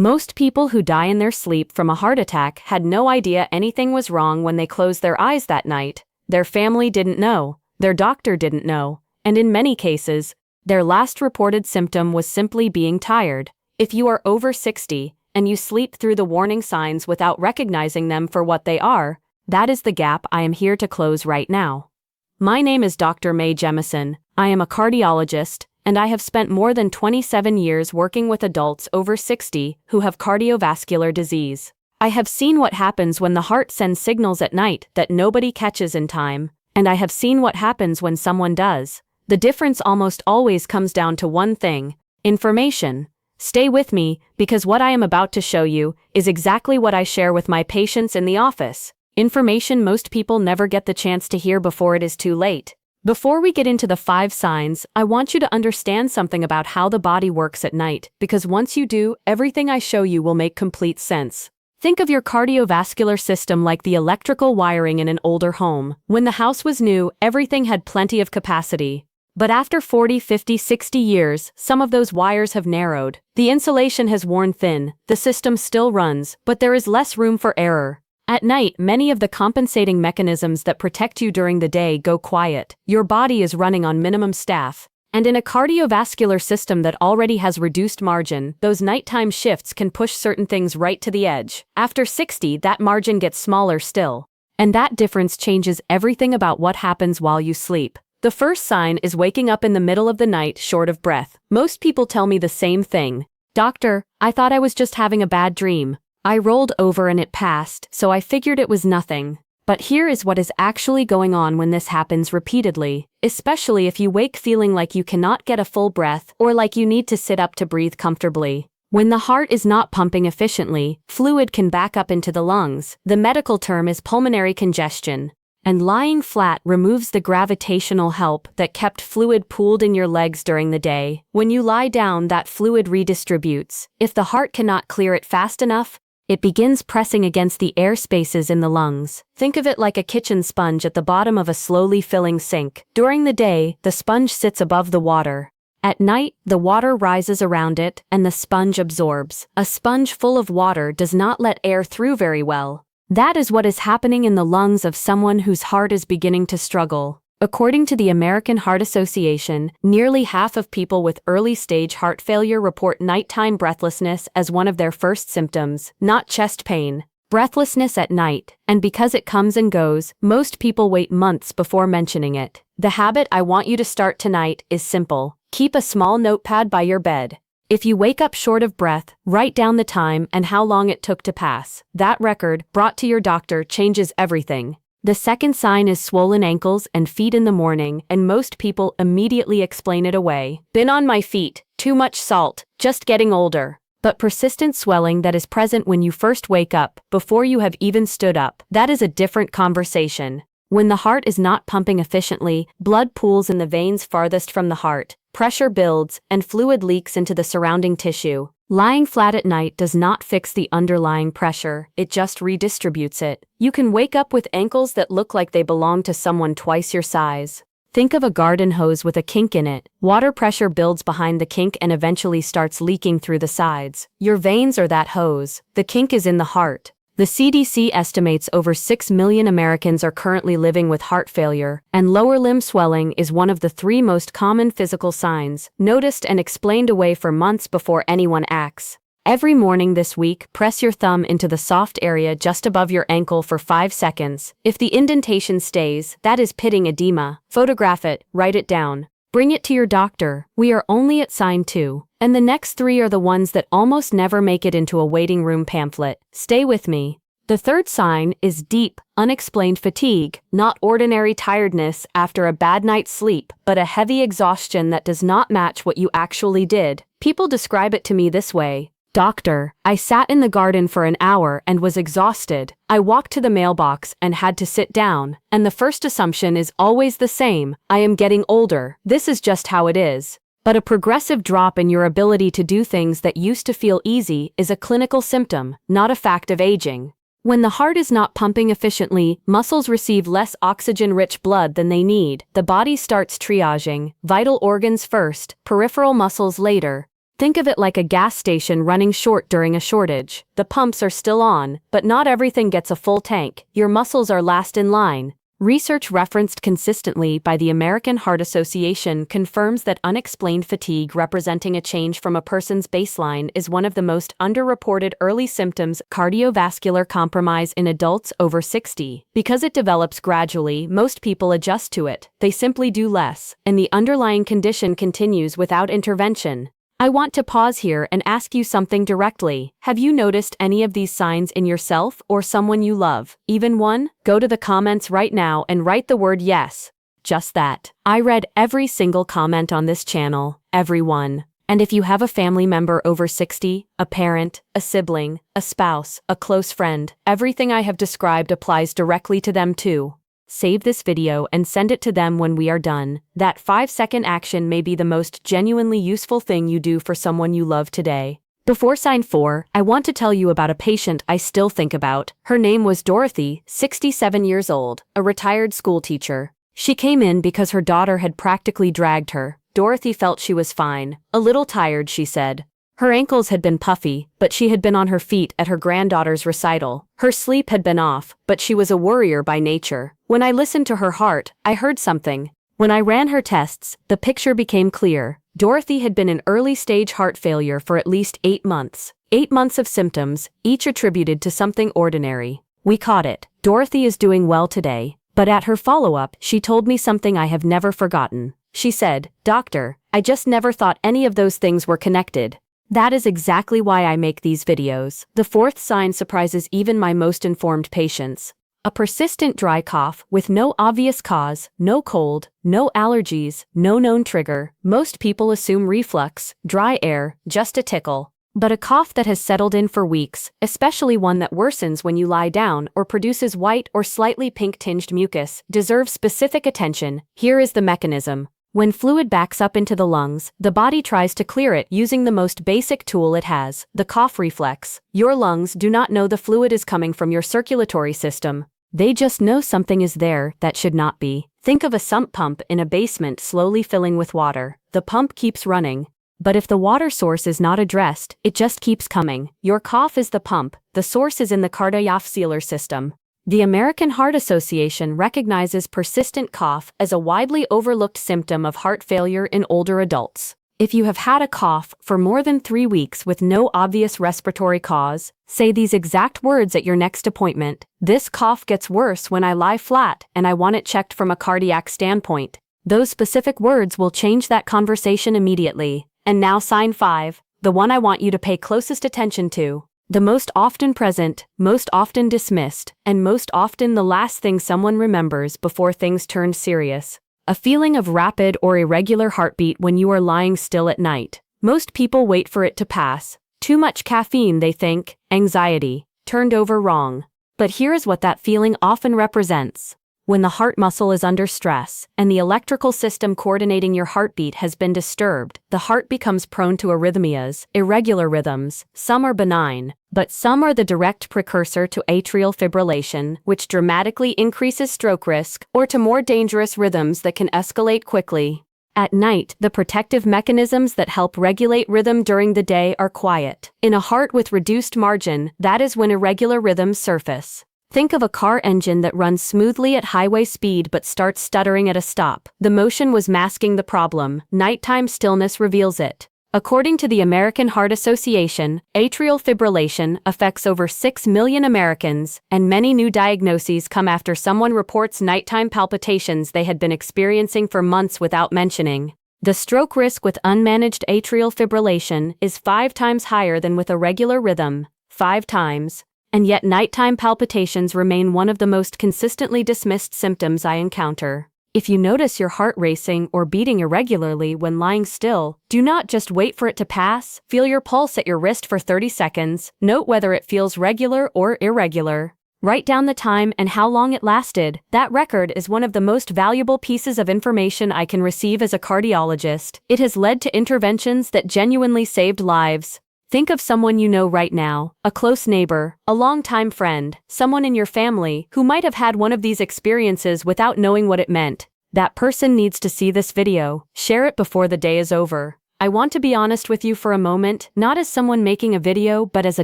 Most people who die in their sleep from a heart attack had no idea anything was wrong when they closed their eyes that night. Their family didn't know, their doctor didn't know, and in many cases, their last reported symptom was simply being tired. If you are over 60 and you sleep through the warning signs without recognizing them for what they are, that is the gap I am here to close right now. My name is Dr. Mae Jemison. I am a cardiologist, and I have spent more than 27 years working with adults over 60 who have cardiovascular disease. I have seen what happens when the heart sends signals at night that nobody catches in time, and I have seen what happens when someone does. The difference almost always comes down to one thing: information. Stay with me, because what I am about to show you is exactly what I share with my patients in the office. Information most people never get the chance to hear before it is too late. Before we get into the 5 signs, I want you to understand something about how the body works at night, because once you do, everything I show you will make complete sense. Think of your cardiovascular system like the electrical wiring in an older home. When the house was new, everything had plenty of capacity. But after 40, 50, 60 years, some of those wires have narrowed. The insulation has worn thin, the system still runs, but there is less room for error. At night, many of the compensating mechanisms that protect you during the day go quiet. Your body is running on minimum staff. And in a cardiovascular system that already has reduced margin, those nighttime shifts can push certain things right to the edge. After 60, that margin gets smaller still. And that difference changes everything about what happens while you sleep. The first sign is waking up in the middle of the night short of breath. Most people tell me the same thing. Doctor, I thought I was just having a bad dream. I rolled over and it passed, so I figured it was nothing. But here is what is actually going on when this happens repeatedly, especially if you wake feeling like you cannot get a full breath or like you need to sit up to breathe comfortably. When the heart is not pumping efficiently, fluid can back up into the lungs. The medical term is pulmonary congestion. And lying flat removes the gravitational help that kept fluid pooled in your legs during the day. When you lie down, that fluid redistributes. If the heart cannot clear it fast enough, it begins pressing against the air spaces in the lungs. Think of it like a kitchen sponge at the bottom of a slowly filling sink. During the day, the sponge sits above the water. At night, the water rises around it, and the sponge absorbs. A sponge full of water does not let air through very well. That is what is happening in the lungs of someone whose heart is beginning to struggle. According to the American Heart Association, nearly half of people with early-stage heart failure report nighttime breathlessness as one of their first symptoms, not chest pain. Breathlessness at night, and because it comes and goes, most people wait months before mentioning it. The habit I want you to start tonight is simple. Keep a small notepad by your bed. If you wake up short of breath, write down the time and how long it took to pass. That record, brought to your doctor, changes everything. The second sign is swollen ankles and feet in the morning, and most people immediately explain it away. Been on my feet, too much salt, just getting older. But persistent swelling that is present when you first wake up, before you have even stood up, that is a different conversation. When the heart is not pumping efficiently, blood pools in the veins farthest from the heart. Pressure builds, and fluid leaks into the surrounding tissue. Lying flat at night does not fix the underlying pressure, it just redistributes it. You can wake up with ankles that look like they belong to someone twice your size. Think of a garden hose with a kink in it. Water pressure builds behind the kink and eventually starts leaking through the sides. Your veins are that hose. The kink is in the heart. The CDC estimates over 6 million Americans are currently living with heart failure, and lower limb swelling is one of the 3 most common physical signs, noticed and explained away for months before anyone acts. Every morning this week, press your thumb into the soft area just above your ankle for 5 seconds. If the indentation stays, that is pitting edema. Photograph it, write it down. Bring it to your doctor. We are only at sign 2. And the next 3 are the ones that almost never make it into a waiting room pamphlet. Stay with me. The third sign is deep, unexplained fatigue, not ordinary tiredness after a bad night's sleep, but a heavy exhaustion that does not match what you actually did. People describe it to me this way. Doctor, I sat in the garden for an hour and was exhausted. I walked to the mailbox and had to sit down. And the first assumption is always the same. I am getting older. This is just how it is. But a progressive drop in your ability to do things that used to feel easy is a clinical symptom, not a fact of aging. When the heart is not pumping efficiently, muscles receive less oxygen-rich blood than they need. The body starts triaging, vital organs first, peripheral muscles later. Think of it like a gas station running short during a shortage. The pumps are still on, but not everything gets a full tank. Your muscles are last in line. Research referenced consistently by the American Heart Association confirms that unexplained fatigue representing a change from a person's baseline is one of the most underreported early symptoms of cardiovascular compromise in adults over 60. Because it develops gradually, most people adjust to it. They simply do less, and the underlying condition continues without intervention. I want to pause here and ask you something directly. Have you noticed any of these signs in yourself or someone you love? Even one? Go to the comments right now and write the word yes. Just that. I read every single comment on this channel. Everyone. And if you have a family member over 60, a parent, a sibling, a spouse, a close friend, everything I have described applies directly to them too. Save this video and send it to them when we are done. That 5-second action may be the most genuinely useful thing you do for someone you love today. Before sign 4, I want to tell you about a patient I still think about. Her name was Dorothy, 67 years old, a retired school teacher. She came in because her daughter had practically dragged her. Dorothy felt she was fine. A little tired, she said. Her ankles had been puffy, but she had been on her feet at her granddaughter's recital. Her sleep had been off, but she was a worrier by nature. When I listened to her heart, I heard something. When I ran her tests, the picture became clear. Dorothy had been in early-stage heart failure for at least 8 months. 8 months of symptoms, each attributed to something ordinary. We caught it. Dorothy is doing well today. But at her follow-up, she told me something I have never forgotten. She said, "Doctor, I just never thought any of those things were connected." That is exactly why I make these videos. The 4th sign surprises even my most informed patients. A persistent dry cough with no obvious cause, no cold, no allergies, no known trigger. Most people assume reflux, dry air, just a tickle. But a cough that has settled in for weeks, especially one that worsens when you lie down or produces white or slightly pink-tinged mucus, deserves specific attention. Here is the mechanism. When fluid backs up into the lungs, the body tries to clear it using the most basic tool it has, the cough reflex. Your lungs do not know the fluid is coming from your circulatory system. They just know something is there that should not be. Think of a sump pump in a basement slowly filling with water. The pump keeps running. But if the water source is not addressed, it just keeps coming. Your cough is the pump. The source is in the cardiovascular system. The American Heart Association recognizes persistent cough as a widely overlooked symptom of heart failure in older adults. If you have had a cough for more than 3 weeks with no obvious respiratory cause, say these exact words at your next appointment. "This cough gets worse when I lie flat and I want it checked from a cardiac standpoint." Those specific words will change that conversation immediately. And now sign 5, the one I want you to pay closest attention to. The most often present, most often dismissed, and most often the last thing someone remembers before things turn serious. A feeling of rapid or irregular heartbeat when you are lying still at night. Most people wait for it to pass. Too much caffeine, they think. Anxiety. Turned over wrong. But here is what that feeling often represents. When the heart muscle is under stress, and the electrical system coordinating your heartbeat has been disturbed, the heart becomes prone to arrhythmias, irregular rhythms. Some are benign, but some are the direct precursor to atrial fibrillation, which dramatically increases stroke risk, or to more dangerous rhythms that can escalate quickly. At night, the protective mechanisms that help regulate rhythm during the day are quiet. In a heart with reduced margin, that is when irregular rhythms surface. Think of a car engine that runs smoothly at highway speed but starts stuttering at a stop. The motion was masking the problem. Nighttime stillness reveals it. According to the American Heart Association, atrial fibrillation affects over 6 million Americans, and many new diagnoses come after someone reports nighttime palpitations they had been experiencing for months without mentioning. The stroke risk with unmanaged atrial fibrillation is 5 times higher than with a regular rhythm. 5 times. And yet nighttime palpitations remain one of the most consistently dismissed symptoms I encounter. If you notice your heart racing or beating irregularly when lying still, do not just wait for it to pass. Feel your pulse at your wrist for 30 seconds. Note whether it feels regular or irregular. Write down the time and how long it lasted. That record is one of the most valuable pieces of information I can receive as a cardiologist. It has led to interventions that genuinely saved lives. Think of someone you know right now, a close neighbor, a longtime friend, someone in your family who might have had one of these experiences without knowing what it meant. That person needs to see this video. Share it before the day is over. I want to be honest with you for a moment, not as someone making a video but as a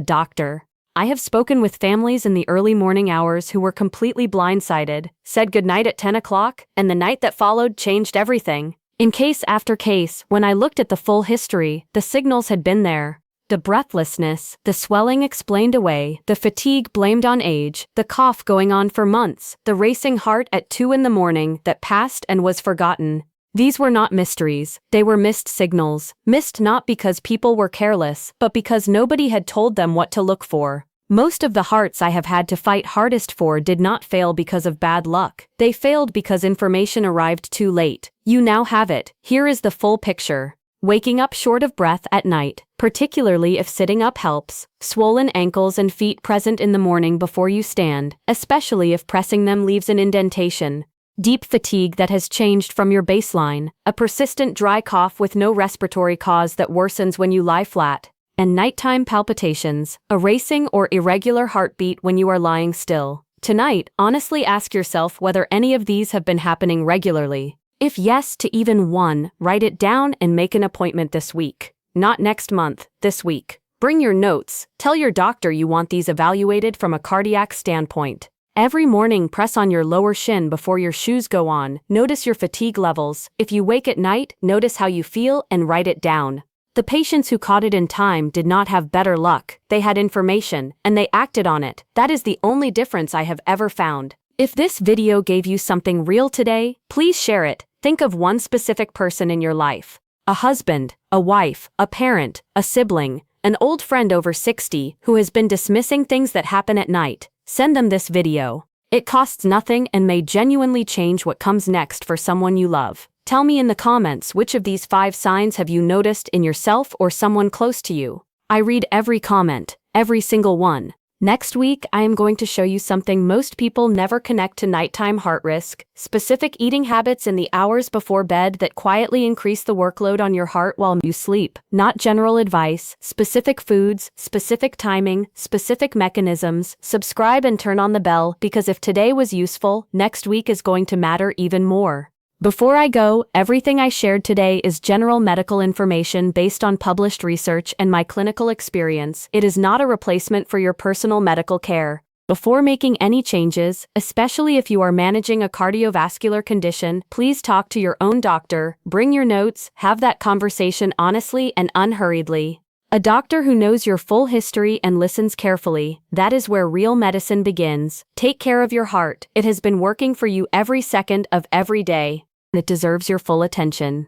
doctor. I have spoken with families in the early morning hours who were completely blindsided, said goodnight at 10 o'clock, and the night that followed changed everything. In case after case, when I looked at the full history, the signals had been there. The breathlessness, the swelling explained away, the fatigue blamed on age, the cough going on for months, the racing heart at 2 in the morning that passed and was forgotten. These were not mysteries, they were missed signals, missed not because people were careless, but because nobody had told them what to look for. Most of the hearts I have had to fight hardest for did not fail because of bad luck. They failed because information arrived too late. You now have it. Here is the full picture. Waking up short of breath at night, particularly if sitting up helps. Swollen ankles and feet present in the morning before you stand, especially if pressing them leaves an indentation. Deep fatigue that has changed from your baseline. A persistent dry cough with no respiratory cause that worsens when you lie flat. And nighttime palpitations, a racing or irregular heartbeat when you are lying still. Tonight, honestly ask yourself whether any of these have been happening regularly. If yes to even one, write it down and make an appointment this week. Not next month, this week. Bring your notes. Tell your doctor you want these evaluated from a cardiac standpoint. Every morning, press on your lower shin before your shoes go on. Notice your fatigue levels. If you wake at night, notice how you feel and write it down. The patients who caught it in time did not have better luck. They had information, and they acted on it. That is the only difference I have ever found. If this video gave you something real today, please share it. Think of one specific person in your life. A husband, a wife, a parent, a sibling, an old friend over 60 who has been dismissing things that happen at night. Send them this video. It costs nothing and may genuinely change what comes next for someone you love. Tell me in the comments which of these 5 signs have you noticed in yourself or someone close to you. I read every comment, every single one. Next week, I am going to show you something most people never connect to nighttime heart risk, specific eating habits in the hours before bed that quietly increase the workload on your heart while you sleep. Not general advice, specific foods, specific timing, specific mechanisms. Subscribe and turn on the bell because if today was useful, next week is going to matter even more. Before I go, everything I shared today is general medical information based on published research and my clinical experience. It is not a replacement for your personal medical care. Before making any changes, especially if you are managing a cardiovascular condition, please talk to your own doctor, bring your notes, have that conversation honestly and unhurriedly. A doctor who knows your full history and listens carefully, that is where real medicine begins. Take care of your heart. It has been working for you every second of every day. It deserves your full attention.